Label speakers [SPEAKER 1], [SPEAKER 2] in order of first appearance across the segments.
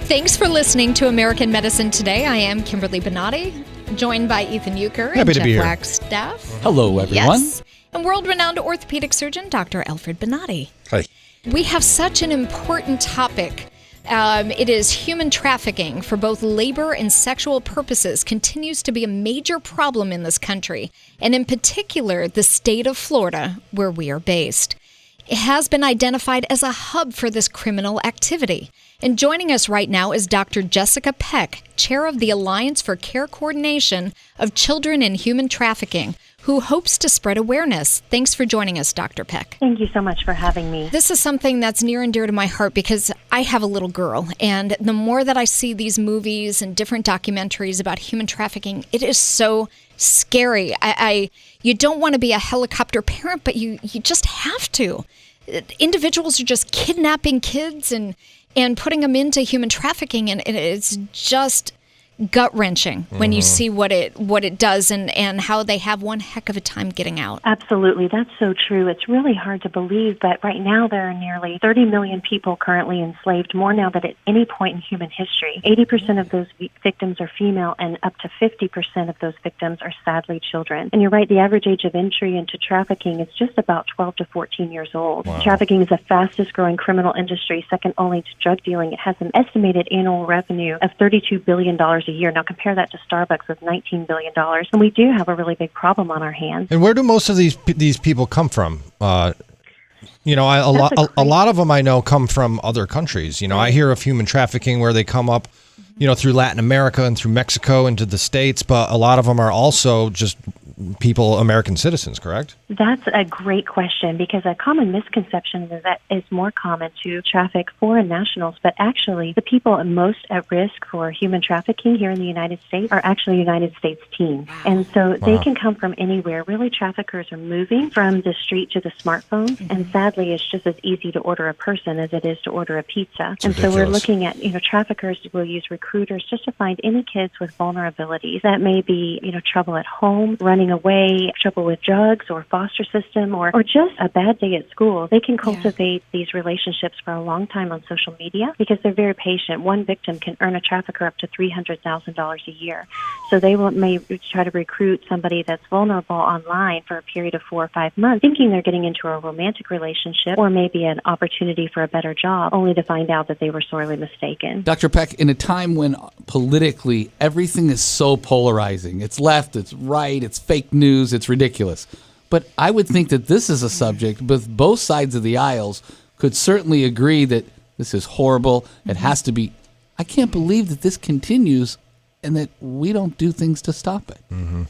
[SPEAKER 1] Thanks for listening to American Medicine Today. I am Kimberly Bonatti, joined by Ethan Euchre and Jeff Wagstaff.
[SPEAKER 2] Hello, everyone.
[SPEAKER 1] Yes, and world-renowned orthopedic surgeon, Dr. Alfred Bonatti.
[SPEAKER 3] Hi.
[SPEAKER 1] We have such an important topic. It is human trafficking for both labor and sexual purposes continues to be a major problem in this country, and in particular, the state of Florida, where we are based. It has been identified as a hub for this criminal activity. And joining us right now is Dr. Jessica Peck, chair of the Alliance for Care Coordination of Children in Human Trafficking, who hopes to spread awareness. Thanks for joining us, Dr. Peck.
[SPEAKER 4] Thank you so much for having me.
[SPEAKER 1] This is something that's near and dear to my heart because I have a little girl, and the more that I see these movies and different documentaries about human trafficking, it is so scary. You don't want to be a helicopter parent, but you just have to. Individuals are just kidnapping kids and putting them into human trafficking, and it's just gut-wrenching when you see what it does and how they have one heck of a time getting out.
[SPEAKER 4] Absolutely. That's so true. It's really hard to believe, but right now there are nearly 30 million people currently enslaved, more now than at any point in human history. 80% of those victims are female, and up to 50% of those victims are sadly children. And you're right, the average age of entry into trafficking is just about 12 to 14 years old. Wow. Trafficking is the fastest growing criminal industry, second only to drug dealing. It has an estimated annual revenue of $32 billion a year. Now compare that to Starbucks with $19 billion. And we do have a really big problem on our hands.
[SPEAKER 3] And where do most of these people come from? A lot of them I know come from other countries. I hear of human trafficking where they come up, through Latin America and through Mexico into the States, but a lot of them are also just people, American citizens, correct?
[SPEAKER 4] That's a great question, because a common misconception is that it's more common to traffic foreign nationals, but actually the people most at risk for human trafficking here in the United States are actually United States teens. And so they can come from anywhere. Really, traffickers are moving from the street to the smartphone, and sadly it's just as easy to order a person as it is to order a pizza.
[SPEAKER 3] It's
[SPEAKER 4] and
[SPEAKER 3] ridiculous.
[SPEAKER 4] So we're looking at, traffickers will use recruiters just to find any kids with vulnerabilities. That may be, trouble at home, running away, trouble with drugs or foster system, or just a bad day at school. They can cultivate these relationships for a long time on social media because they're very patient. One victim can earn a trafficker up to $300,000 a year. So they may try to recruit somebody that's vulnerable online for a period of 4 or 5 months, thinking they're getting into a romantic relationship or maybe an opportunity for a better job, only to find out that they were sorely mistaken.
[SPEAKER 2] Dr. Peck, in a time when politically everything is so polarizing, it's left, it's right, it's fake news, it's ridiculous. But I would think that this is a subject with both sides of the aisles could certainly agree that this is horrible. It has to be. I can't believe that this continues and that we don't do things to stop it.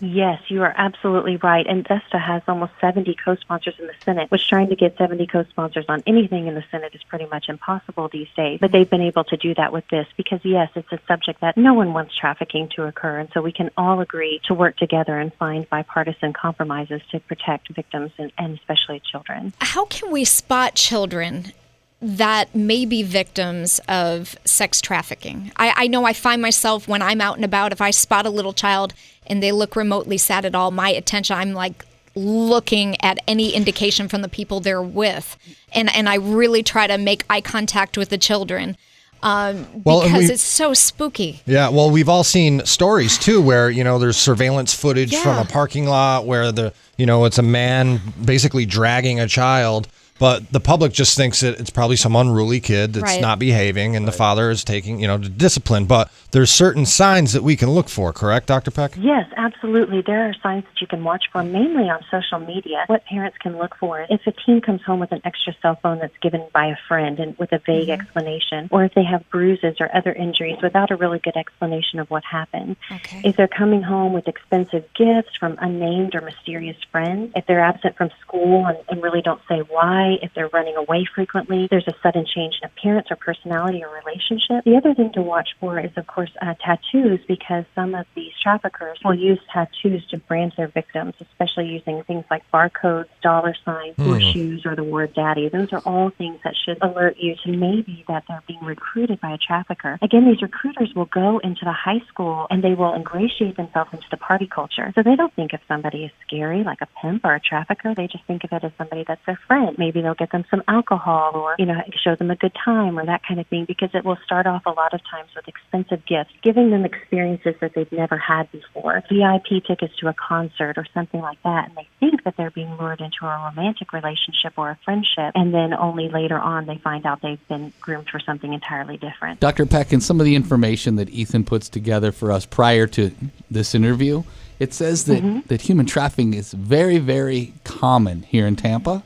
[SPEAKER 4] Yes, you are absolutely right. And VESTA has almost 70 co-sponsors in the Senate, which trying to get 70 co-sponsors on anything in the Senate is pretty much impossible these days. But they've been able to do that with this because, yes, it's a subject that no one wants trafficking to occur. And so we can all agree to work together and find bipartisan compromises to protect victims and especially children.
[SPEAKER 1] How can we spot children that may be victims of sex trafficking? I know I find myself when I'm out and about, if I spot a little child and they look remotely sad at all, my attention, I'm like looking at any indication from the people they're with. And I really try to make eye contact with the children because it's so spooky.
[SPEAKER 3] Yeah, well, we've all seen stories, too, where, there's surveillance footage from a parking lot where it's a man basically dragging a child. But the public just thinks that it's probably some unruly kid that's not behaving, and the father is taking, discipline. But there's certain signs that we can look for, correct, Dr. Peck?
[SPEAKER 4] Yes, absolutely. There are signs that you can watch for, mainly on social media. What parents can look for if a teen comes home with an extra cell phone that's given by a friend and with a vague explanation, or if they have bruises or other injuries without a really good explanation of what happened.
[SPEAKER 1] Okay.
[SPEAKER 4] If they're coming home with expensive gifts from unnamed or mysterious friends, if they're absent from school and really don't say why, if they're running away frequently, there's a sudden change in appearance or personality or relationship. The other thing to watch for is, of course, tattoos, because some of these traffickers will use tattoos to brand their victims, especially using things like barcodes, dollar signs, horseshoes, or the word daddy. Those are all things that should alert you to maybe that they're being recruited by a trafficker. Again, these recruiters will go into the high school and they will ingratiate themselves into the party culture. So they don't think of somebody as scary like a pimp or a trafficker. They just think of it as somebody that's their friend, maybe maybe they'll get them some alcohol or, show them a good time or that kind of thing, because it will start off a lot of times with expensive gifts, giving them experiences that they've never had before, VIP tickets to a concert or something like that, and they think that they're being lured into a romantic relationship or a friendship, and then only later on they find out they've been groomed for something entirely different.
[SPEAKER 2] Dr. Peck, in some of the information that Ethan puts together for us prior to this interview, it says that human trafficking is very, very common here in Tampa.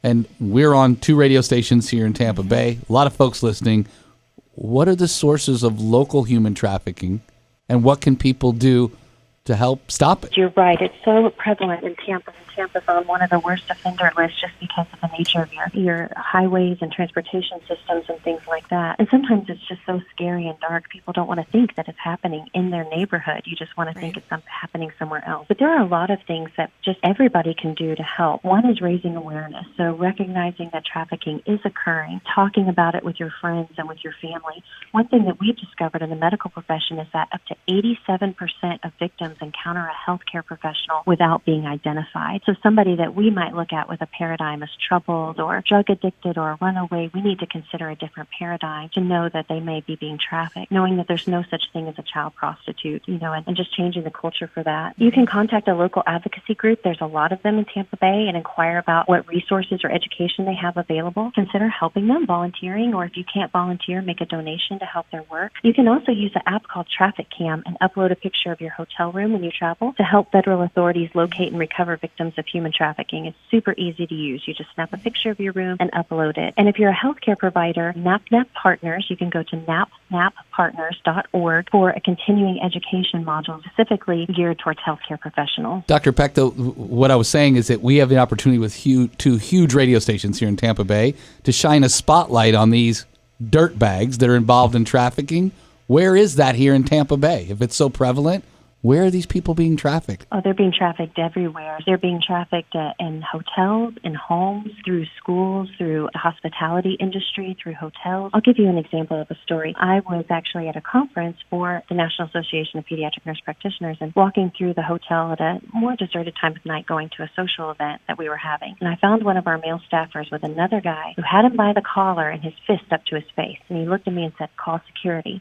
[SPEAKER 2] And we're on 2 radio stations here in Tampa Bay. A lot of folks listening. What are the sources of local human trafficking, and what can people do to help stop it?
[SPEAKER 4] You're right. It's so prevalent in Tampa. Tampa's on one of the worst offender lists just because of the nature of your highways and transportation systems and things like that. And sometimes it's just so scary and dark. People don't want to think that it's happening in their neighborhood. You just want to think it's happening somewhere else. But there are a lot of things that just everybody can do to help. One is raising awareness. So recognizing that trafficking is occurring, talking about it with your friends and with your family. One thing that we've discovered in the medical profession is that up to 87% of victims encounter a healthcare professional without being identified. So somebody that we might look at with a paradigm as troubled or drug addicted or a runaway, we need to consider a different paradigm to know that they may be being trafficked, knowing that there's no such thing as a child prostitute, and just changing the culture for that. You can contact a local advocacy group. There's a lot of them in Tampa Bay, and inquire about what resources or education they have available. Consider helping them, volunteering, or if you can't volunteer, make a donation to help their work. You can also use an app called Traffic Cam and upload a picture of your hotel room when you travel to help federal authorities locate and recover victims of human trafficking. It's super easy to use. You just snap a picture of your room and upload it. And if you're a healthcare provider, NAPNAP Partners, you can go to napnappartners.org for a continuing education module specifically geared towards healthcare professionals.
[SPEAKER 2] Dr. Peck, though, what I was saying is that we have the opportunity with 2 huge radio stations here in Tampa Bay to shine a spotlight on these dirt bags that are involved in trafficking. Where is that here in Tampa Bay? If it's so prevalent, where are these people being trafficked?
[SPEAKER 4] Oh, they're being trafficked everywhere. They're being trafficked in hotels, in homes, through schools, through the hospitality industry, through hotels. I'll give you an example of a story. I was actually at a conference for the National Association of Pediatric Nurse Practitioners and walking through the hotel at a more deserted time of night going to a social event that we were having. And I found one of our male staffers with another guy who had him by the collar and his fist up to his face. And he looked at me and said, "Call security."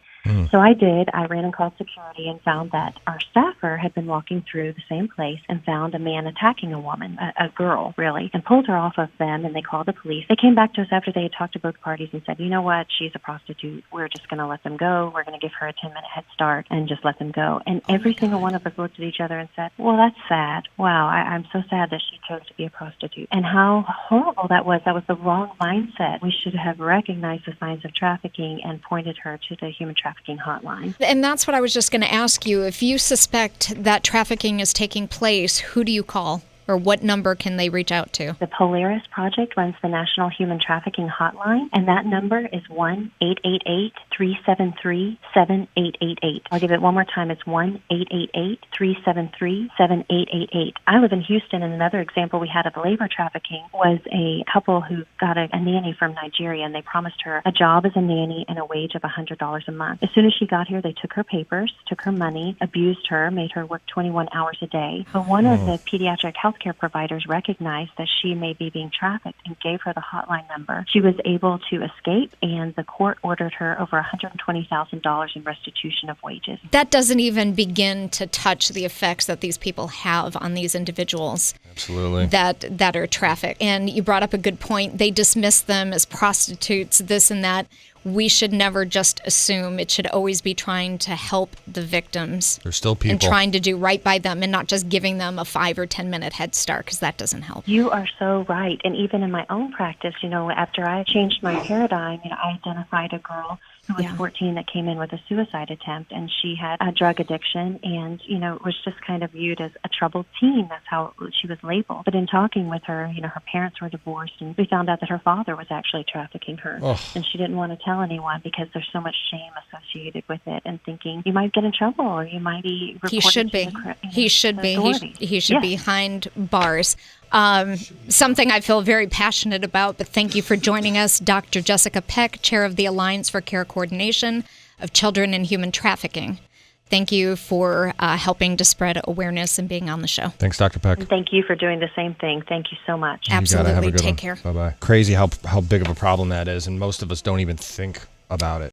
[SPEAKER 4] So I did. I ran and called security and found that our staffer had been walking through the same place and found a man attacking a woman, a girl, really, and pulled her off of them, and they called the police. They came back to us after they had talked to both parties and said, "You know what? She's a prostitute. We're just going to let them go. We're going to give her a 10-minute head start and just let them go." And every single one of us looked at each other and said, "Well, that's sad. Wow, I'm so sad that she chose to be a prostitute." And how horrible that was. That was the wrong mindset. We should have recognized the signs of trafficking and pointed her to the human trafficking hotline.
[SPEAKER 1] And that's what I was just going to ask you. If you suspect that trafficking is taking place, who do you call? Or what number can they reach out to?
[SPEAKER 4] The Polaris Project runs the National Human Trafficking Hotline, and that number is 1-888-373-7888. I'll give it one more time. It's 1-888-373-7888. I live in Houston, and another example we had of labor trafficking was a couple who got a nanny from Nigeria, and they promised her a job as a nanny and a wage of $100 a month. As soon as she got here, they took her papers, took her money, abused her, made her work 21 hours a day. But one of the pediatric healthcare providers recognized that she may be being trafficked and gave her the hotline number. She was able to escape, and the court ordered her over $120,000 in restitution of wages.
[SPEAKER 1] That doesn't even begin to touch the effects that these people have on these individuals.
[SPEAKER 3] Absolutely.
[SPEAKER 1] That are trafficked. And you brought up a good point. They dismiss them as prostitutes, this and that. We should never just assume. It should always be trying to help the victims.
[SPEAKER 3] They're still people.
[SPEAKER 1] And trying to do right by them and not just giving them a 5 or 10 minute head start, because that doesn't help.
[SPEAKER 4] You are so right. And even in my own practice, after I changed my paradigm, I identified a girl who was 14 that came in with a suicide attempt, and she had a drug addiction and, was just kind of viewed as a troubled teen. That's how she was labeled. But in talking with her, her parents were divorced, and we found out that her father was actually trafficking her. And she didn't want to tell anyone because there's so much shame associated with it, and thinking you might get in trouble or you might be reported.
[SPEAKER 1] He should be. He should be. He should be behind bars. Something I feel very passionate about, but thank you for joining us, Dr. Jessica Peck, Chair of the Alliance for Care Coordination of Children in Human Trafficking. Thank you for helping to spread awareness and being on the show.
[SPEAKER 3] Thanks, Dr. Peck.
[SPEAKER 4] And thank you for doing the same thing. Thank you so much.
[SPEAKER 1] Absolutely. Take care.
[SPEAKER 3] Bye-bye. Crazy how big of a problem that is, and most of us don't even think about it.